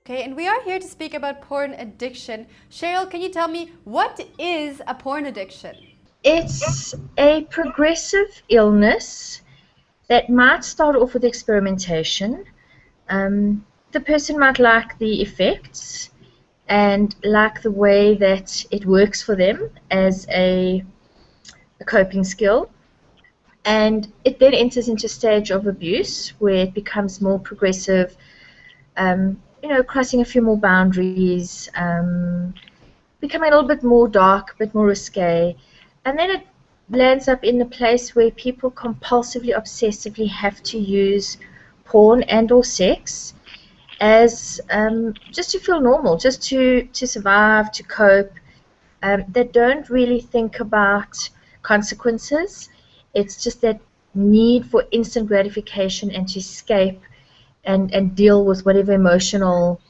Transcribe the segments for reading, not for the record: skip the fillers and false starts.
Okay, and we are here to speak about porn addiction. Cheryl, can you tell me what is a porn addiction? It's a progressive illness that might start off with experimentation. The person might like the effects and like the way that it works for them as a coping skill. And it then enters into a stage of abuse where it becomes more progressive, crossing a few more boundaries, becoming a little bit more dark, a bit more risque, and then it lands up in the place where people compulsively, obsessively have to use porn and or sex as just to feel normal, just to survive, to cope. They don't really think about consequences. It's just that need for instant gratification and to escape and deal with whatever emotional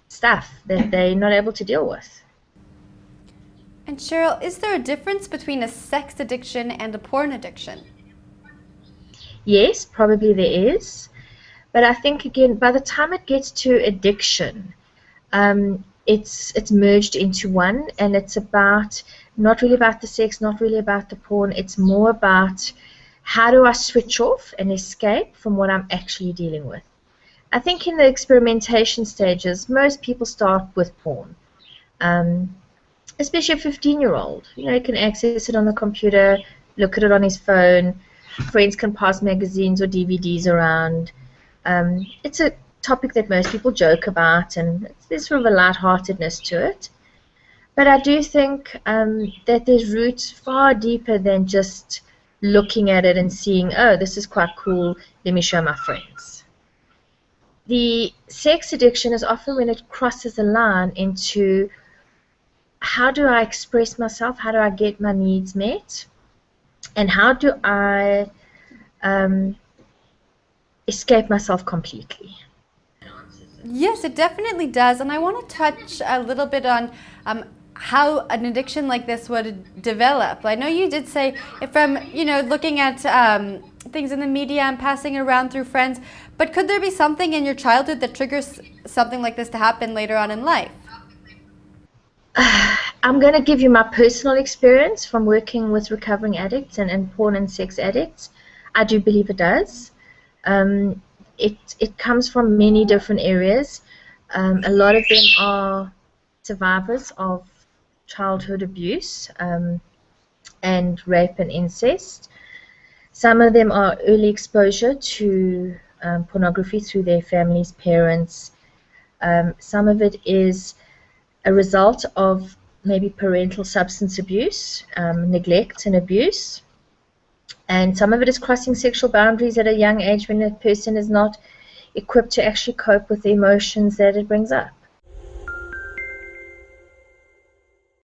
stuff that they're not able to deal with. And Cheryl, is there a difference between a sex addiction and a porn addiction? Yes, probably there is. But I think again, by the time it gets to addiction, it's merged into one, and it's about not really about the sex, not really about the porn. It's more about how do I switch off and escape from what I'm actually dealing with. I think in the experimentation stages, most people start with porn. Um, Especially a 15-year-old. He can access it on the computer, look at it on his phone. Friends can pass magazines or DVDs around. It's a topic that most people joke about, and there's sort of a lightheartedness to it. But I do think that there's roots far deeper than just looking at it and seeing, oh, this is quite cool, let me show my friends. The sex addiction is often when it crosses a line into how do I express myself, how do I get my needs met, and how do I escape myself completely. Yes, it definitely does. And I want to touch a little bit on how an addiction like this would develop. I know you did say from, looking at things in the media and passing it around through friends, but could there be something in your childhood that triggers something like this to happen later on in life? I'm going to give you my personal experience from working with recovering addicts and porn and sex addicts. I do believe it does. It comes from many different areas. A lot of them are survivors of childhood abuse and rape and incest. Some of them are early exposure to pornography through their families, parents. Some of it is a result of maybe parental substance abuse, neglect and abuse. And some of it is crossing sexual boundaries at a young age when a person is not equipped to actually cope with the emotions that it brings up.